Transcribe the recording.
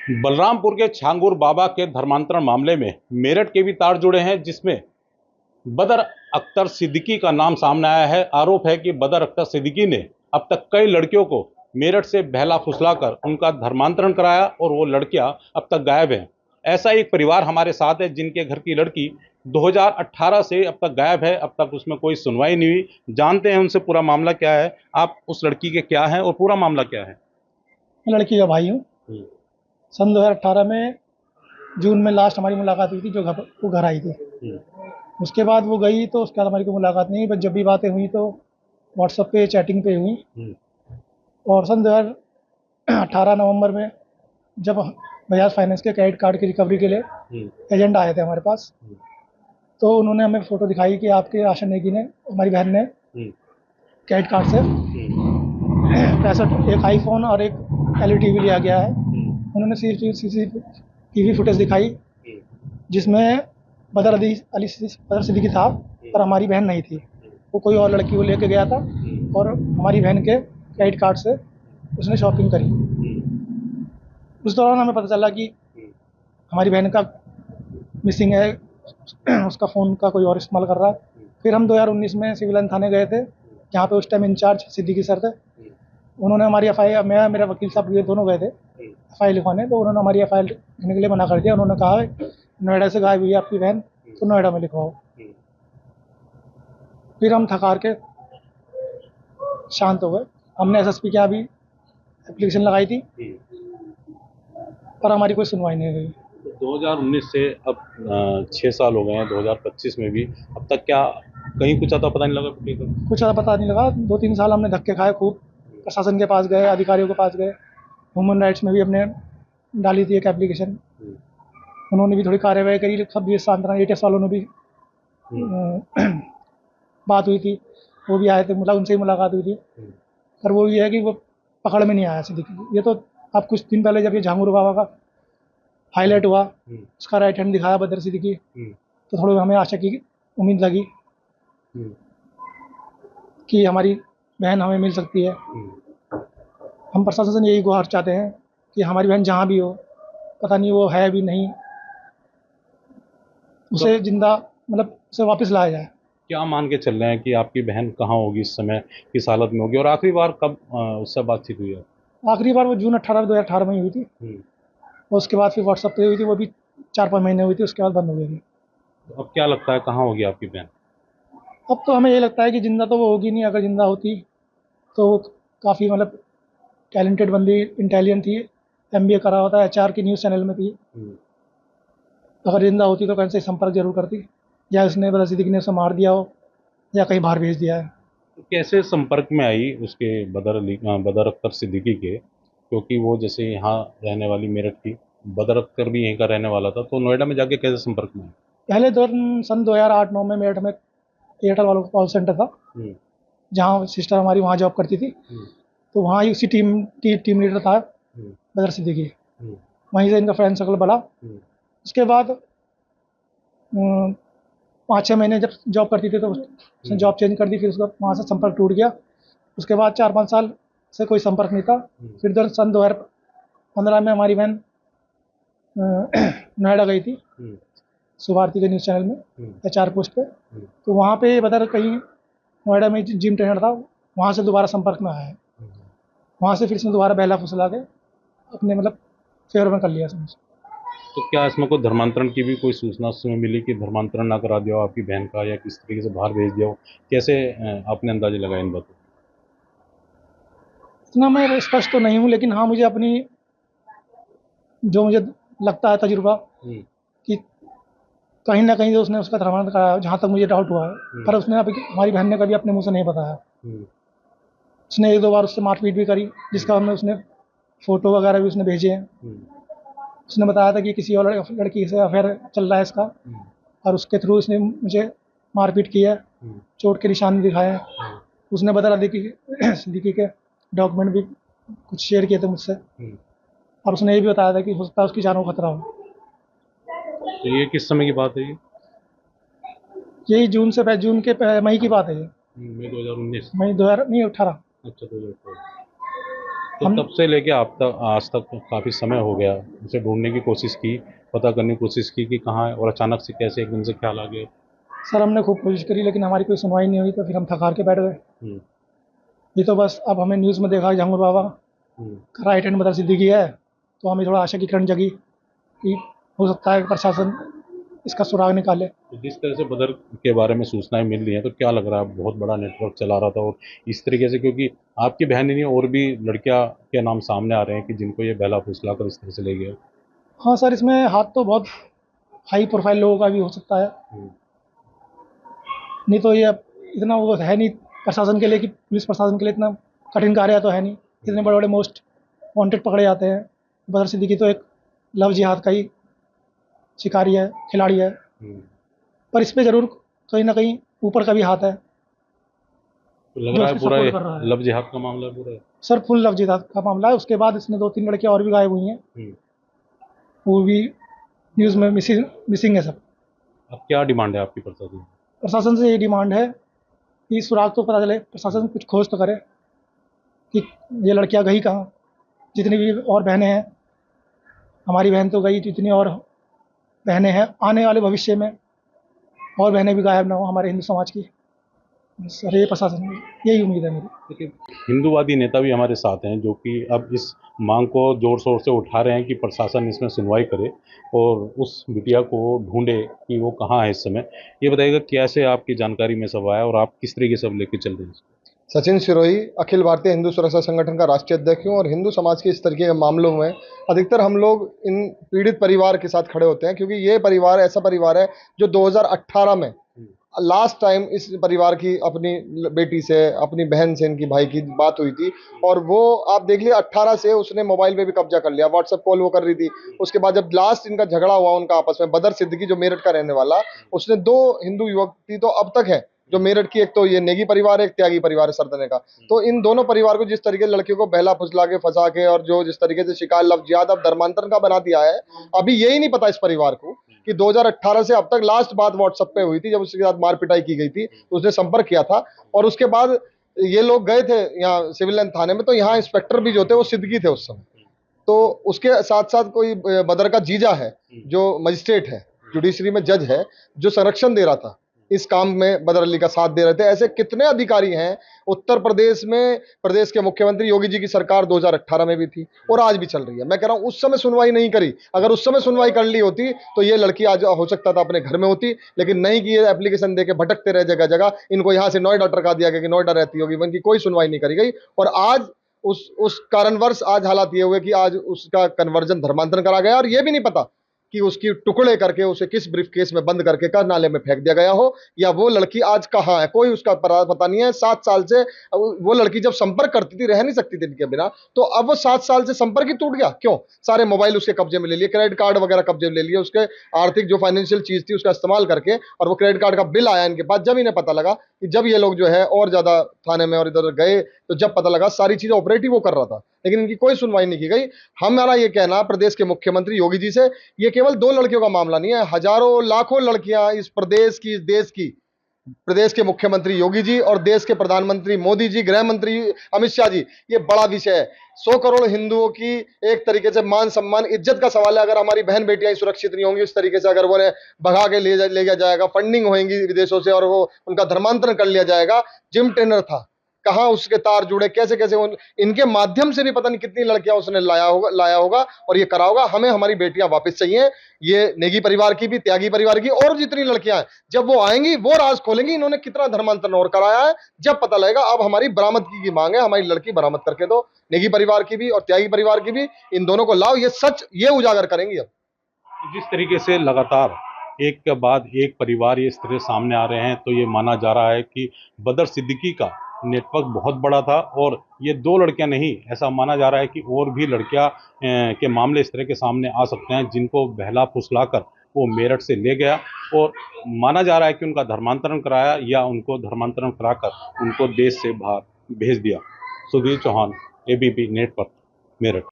बलरामपुर के छांगुर बाबा के धर्मांतरण मामले में मेरठ के भी तार जुड़े हैं, जिसमें बदर अख्तर सिद्दीकी का नाम सामने आया है। आरोप है कि बदर अख्तर सिद्दीकी ने अब तक कई लड़कियों को मेरठ से बहला फुसलाकर उनका धर्मांतरण कराया और वो लड़कियां अब तक गायब हैं। ऐसा एक परिवार हमारे साथ है जिनके घर की लड़की 2018 से अब तक गायब है। अब तक उसमें कोई सुनवाई नहीं हुई। जानते हैं उनसे पूरा मामला क्या है। आप उस लड़की के क्या हैं और पूरा मामला क्या है? मैं लड़की का भाई हूँ। सन 2018 में जून में लास्ट हमारी मुलाकात हुई थी, जो वो घर आई थी। उसके बाद वो गई तो उसके बाद हमारी कोई मुलाकात नहीं हुई, बस जब भी बातें हुई तो व्हाट्सएप पे चैटिंग पे हुई। और सन 2018 नवंबर में जब बजाज फाइनेंस के क्रेडिट कार्ड की रिकवरी के लिए एजेंट आए थे हमारे पास, तो उन्होंने हमें फ़ोटो दिखाई कि आपके आशा नेगी ने, हमारी बहन ने क्रेडिट कार्ड से 65 एक आईफोन और एक एलईडी टीवी लिया गया है। उन्होंने सीसीटीवी फुटेज दिखाई जिसमें बदर सिद्दीकी था, पर हमारी बहन नहीं थी। वो कोई और लड़की को लेके गया था और हमारी बहन के क्रेडिट कार्ड से उसने शॉपिंग करी। उस दौरान हमें पता चला कि हमारी बहन का मिसिंग है, उसका फ़ोन का कोई और इस्तेमाल कर रहा है। फिर हम 2019 में सिविल लाइन थाने गए थे, जहाँ पे उस टाइम इंचार्ज सिद्दीकी सर थे। उन्होंने हमारी एफआईआर, मैं मेरा वकील साहब ये दोनों गए थे एफआईआर लिखवाने, तो उन्होंने हमारी एफआईआर लिखने के लिए मना कर दिया। उन्होंने कहा नोएडा से गायब हुई है आपकी बहन, तो नोएडा में लिखवाओ। फिर हम थकार के शांत हो गए। हमने एसएसपी के यहाँ भी एप्लीकेशन लगाई थी, पर हमारी कोई सुनवाई नहीं हुई। 2019 से अब 6 साल हो गए हैं, 2025 में भी अब तक क्या कहीं कुछ आता पता नहीं लगा? कुछ ज़्यादा पता नहीं लगा। 2-3 साल हमने धक्के खाए खूब। प्रशासन के पास गए, अधिकारियों के पास गए, ह्यूमन राइट्स में भी हमने डाली थी एक एप्लीकेशन। उन्होंने भी थोड़ी कार्रवाई करी। सब भी सांत्वना एटीएस वालों ने भी बात हुई थी, वो भी आए थे, मतलब उनसे ही मुलाकात हुई थी। पर वो ये है कि वो पकड़ में नहीं आया सिद्दीकी। ये तो आप कुछ दिन पहले जब ये झांगुर बाबा का हाईलाइट हुआ, उसका राइट हैंड दिखाया बदर सिद्दीकी, तो थोड़ी हमें आशा की उम्मीद लगी कि हमारी बहन हमें मिल सकती है। हम प्रशासन से यही गुहार चाहते हैं कि हमारी बहन जहाँ भी हो, पता नहीं वो है भी नहीं, उसे जिंदा, मतलब उसे वापस लाया जाए। क्या मान के चल रहे हैं कि आपकी बहन कहाँ होगी इस समय, किस हालत में होगी, और आखिरी बार कब उससे बातचीत हुई है? आखिरी बार वो जून 2018 में हुई थी, और उसके बाद फिर व्हाट्सएप पे हुई थी, वो भी 4-5 महीने हुई थी, उसके बाद बंद हो गई थी। तो अब क्या लगता है कहाँ होगी आपकी बहन? अब तो हमें ये लगता है कि ज़िंदा तो वो होगी नहीं। अगर ज़िंदा होती तो वो काफ़ी, मतलब टैलेंटेड बंदी, इंटेलिजेंट थी, एमबीए करा होता है, एचआर की न्यूज़ चैनल में थी। अगर ज़िंदा होती तो कहीं से संपर्क जरूर करती, या उसने बदर सिद्दीकी ने उसे मार दिया हो या कहीं बाहर भेज दिया है। तो कैसे संपर्क में आई उसके बदर अख्तर सिद्दीकी के? क्योंकि वो जैसे यहाँ रहने वाली मेरठ की, बदर अख्तर भी यहीं का रहने वाला था, तो नोएडा में जाके कैसे संपर्क में आई? पहले दौर सन 2008-9 में मेरठ में एयरटेल वालों का कॉल सेंटर था, जहाँ सिस्टर हमारी वहाँ जॉब करती थी। तो वहाँ ही उसी टीम लीडर था बदर सिद्दीकी। वहीं से इनका फ्रेंड सर्कल बढ़ा। उसके बाद 5-6 महीने जब जॉब करती थी तो उसने जॉब चेंज कर दी, फिर उसका वहाँ से संपर्क टूट गया। उसके बाद 4-5 साल से कोई संपर्क नहीं था। फिर सन 2015 में हमारी बहन नोएडा गई थी, सुभारती के न्यूज़ चैनल में एचआर पोस्ट पे। तो वहाँ पे बदर कहीं नोएडा में जिम ट्रेनर था, वहाँ से दोबारा संपर्क में आया है। वहाँ से फिर इसने दोबारा बहला फुसला के अपने, मतलब फेवर में कर लिया समझ। तो क्या इसमें कोई धर्मांतरण की भी कोई सूचना उसमें मिली कि धर्मांतरण ना करा दिया हो आपकी बहन का, या किस तरीके से बाहर भेज दिया हो? कैसे आपने अंदाजे लगाया इन बातों? इतना मैं स्पष्ट तो नहीं हूँ, लेकिन हाँ, मुझे अपनी, जो मुझे लगता है तजुर्बा, कि कहीं ना कहीं तो उसने उसका धर्मांतरण कराया, जहाँ तक मुझे डाउट हुआ है। पर उसने अभी, हमारी बहन ने कभी अपने मुँह से नहीं बताया। उसने 1-2 बार उससे मारपीट भी करी, जिसका हमने, उसने फ़ोटो वगैरह भी उसने भेजे हैं। उसने बताया था कि किसी और लड़की से अफेयर चल रहा है इसका, और उसके थ्रू उसने मुझे मारपीट की है, चोट के निशान भी दिखाए हैं। उसने बदर सिद्दीकी के डॉक्यूमेंट भी कुछ शेयर किए थे मुझसे, और उसने ये भी बताया था कि हो सकता है उसकी जान को खतरा हो। तो ये किस समय की बात है ये? यही जून के मई की बात है ये। मई 2019? मई 2000 नहीं 18। अच्छा, 2018। तो तब से लेके आप तक आज तक काफ़ी समय हो गया, उसे ढूंढने की कोशिश की, पता करने की कोशिश की कि कहाँ है, और अचानक से कैसे एकदम से ख्याल आ गया। सर हमने खूब कोशिश करी लेकिन हमारी कोई सुनवाई नहीं हुई, तो फिर हम थक हार के बैठ गए। हम्म, ये तो बस अब हमें न्यूज़ में देखा जहांगीर बाबा हम्म। का राइट हैंड बदर सिद्दीकी है, तो हमें थोड़ा आशा की किरण जगी कि हो सकता है कि प्रशासन इसका सुराग निकाले। तो जिस तरह से बदर के बारे में सूचनाएं मिल रही हैं, तो क्या लग रहा है, बहुत बड़ा नेटवर्क चला रहा था, और इस तरीके से, क्योंकि आपकी बहन ही नहीं और भी लड़कियां के नाम सामने आ रहे हैं कि जिनको ये बहला फुसला कर इस तरह से ले गया। हाँ सर, इसमें हाथ तो बहुत हाई प्रोफाइल लोगों का भी हो सकता है, हम्म, नहीं तो ये इतना वो है नहीं प्रशासन के लिए कि पुलिस प्रशासन के लिए इतना कठिन कार्य तो है नहीं। इतने बड़े बड़े मोस्ट वांटेड पकड़े जाते हैं। बदर सिद्दीकी तो एक लव जिहाद का ही शिकारी है, खिलाड़ी है, हम्म। पर इस पे ज़रूर कहीं ना कहीं ऊपर का भी हाथ है तो लग जो रहा है इसमें पूरा सपोर्ट ये कर रहा है। लव जिहाद का मामला है पूरा। सर फुल लव जिहाद का मामला है। उसके बाद इसमें 2-3 लड़कियां और भी गायब हुई हैं, हम्म। वो भी न्यूज़ में मिसिंग है सब। अब क्या डिमांड है आपकी प्रशासन से? प्रशासन से ये डिमांड है कि सुराग तो पता चले, प्रशासन कुछ खोज तो करे कि ये लड़कियां गई कहाँ। जितनी भी और बहनें हैं, हमारी बहन तो गई, जितनी और बहनें हैं आने वाले भविष्य में और बहनें भी गायब ना हो हमारे हिंदू समाज की। सर ये प्रशासन, यही उम्मीद है मेरी। देखिए, हिंदूवादी नेता भी हमारे साथ हैं जो कि अब इस मांग को जोर शोर से उठा रहे हैं कि प्रशासन इसमें सुनवाई करे और उस बिटिया को ढूंढे कि वो कहाँ है इस समय। ये बताइएगा कैसे आपकी जानकारी में सब आया और आप किस तरीके से अब लेके चल रहे हैं इसको? सचिन सिरोही, अखिल भारतीय हिंदू सुरक्षा संगठन का राष्ट्रीय अध्यक्ष हूँ और हिंदू समाज के इस तरीके के मामलों में अधिकतर हम लोग इन पीड़ित परिवार के साथ खड़े होते हैं, क्योंकि ये परिवार ऐसा परिवार है जो 2018 में लास्ट टाइम इस परिवार की अपनी बेटी से, अपनी बहन से, इनकी भाई की बात हुई थी। और वो आप देख लिया 18 से उसने मोबाइल पे भी कब्जा कर लिया, व्हाट्सएप कॉल वो कर रही थी। उसके बाद जब लास्ट इनका झगड़ा हुआ उनका आपस में, बदर सिद्दीकी जो मेरठ का रहने वाला, उसने 2 हिंदू युवती तो अब तक है जो मेरठ की, एक तो ये नेगी परिवार है, एक त्यागी परिवार है सरदने का। तो इन दोनों परिवार को जिस तरीके से लड़कियों को बहला फुसला के फंसा के और जो जिस तरीके से शिकार लव जिहाद अब धर्मांतरण का बना दिया है, अभी यही नहीं पता इस परिवार को कि 2018 से अब तक लास्ट बात व्हाट्सएप पे हुई थी जब उसके साथ मार पिटाई की गई थी, तो उसने संपर्क किया था। और उसके बाद ये लोग गए थे यहाँ सिविल लाइन थाने में, तो यहाँ इंस्पेक्टर भी जो थे वो सिद्दीकी थे उस समय। तो उसके साथ साथ कोई बदर का जीजा है जो मजिस्ट्रेट है, जुडिशरी में जज है, जो संरक्षण दे रहा था इस काम में, बदर अली का साथ दे रहे थे। ऐसे कितने अधिकारी हैं उत्तर प्रदेश में। प्रदेश के मुख्यमंत्री योगी जी की सरकार 2018 में भी थी और आज भी चल रही है। मैं कह रहा हूं उस समय सुनवाई नहीं करी, अगर उस समय सुनवाई कर ली होती तो ये लड़की आज हो सकता था अपने घर में होती, लेकिन नहीं कि ये एप्लीकेशन देके भटकते रहे जगह जगह। इनको यहां से नोएडा टरका दिया गया कि नोएडा रहती होगी, इनकी कोई सुनवाई नहीं करी गई। और आज उस कारणवश आज हालात ये हुए कि आज उसका कन्वर्जन धर्मांतरण करा गया और ये भी नहीं पता कि उसकी टुकड़े करके उसे किस ब्रीफ केस में बंद करके कर नाले में फेंक दिया गया हो, या वो लड़की आज कहाँ है कोई उसका पता नहीं है। 7 साल से वो लड़की जब संपर्क करती थी, रह नहीं सकती थी इनके बिना, तो अब वो 7 साल से संपर्क ही टूट गया। क्यों? सारे मोबाइल उसके कब्जे में ले लिए, क्रेडिट कार्ड वगैरह कब्जे में ले लिए, उसके आर्थिक जो फाइनेंशियल चीज थी उसका इस्तेमाल करके, और वो क्रेडिट कार्ड का बिल आया इनके पास। जब इन्हें पता लगा कि जब ये लोग जो है और ज्यादा थाने में और इधर गए, तो जब पता लगा सारी चीजें ऑपरेटिव वो कर रहा था, लेकिन इनकी कोई सुनवाई नहीं की गई। हमारा ये कहना प्रदेश के मुख्यमंत्री योगी जी से, ये केवल 2 लड़कियों का मामला नहीं है, हजारों लाखों लड़कियां इस प्रदेश की, इस देश की, प्रदेश के मुख्यमंत्री योगी जी और देश के प्रधानमंत्री मोदी जी, गृह मंत्री अमित शाह जी, ये बड़ा विषय है। 100 करोड़ हिंदुओं की एक तरीके से मान सम्मान, इज्जत का सवाल है। अगर हमारी बहन बेटियां सुरक्षित नहीं होंगी इस तरीके से, अगर वो भगा के ले गया जाएगा, फंडिंग होगी विदेशों से और वो उनका धर्मांतरण कर लिया जाएगा। जिम ट्रेनर था, कहां उसके तार जुड़े, कैसे कैसे इनके माध्यम से भी पता नहीं कितनी लड़कियां उसने लाया होगा और ये करा होगा। हमें हमारी बेटियां वापस चाहिए, ये नेगी परिवार की भी, त्यागी परिवार की, और जितनी लड़कियां हैं जब वो आएंगी वो राज खोलेंगी इन्होंने कितना धर्मांतरण और कराया है, जब पता लगेगा। अब हमारी बरामदगी की मांग है, हमारी लड़की बरामद करके दो, नेगी परिवार की भी और त्यागी परिवार की भी, इन दोनों को लाओ, ये सच ये उजागर करेंगी। अब जिस तरीके से लगातार एक के बाद एक परिवार ये इस तरह सामने आ रहे हैं, तो ये माना जा रहा है कि बदर सिद्दीकी का नेटवर्क बहुत बड़ा था और ये 2 लड़कियां नहीं, ऐसा माना जा रहा है कि और भी लड़कियां के मामले इस तरह के सामने आ सकते हैं जिनको बहला फुसला कर वो मेरठ से ले गया, और माना जा रहा है कि उनका धर्मांतरण कराया या उनको धर्मांतरण कराकर उनको देश से बाहर भेज दिया। Sudhir Chauhan, ABP network, Meerut.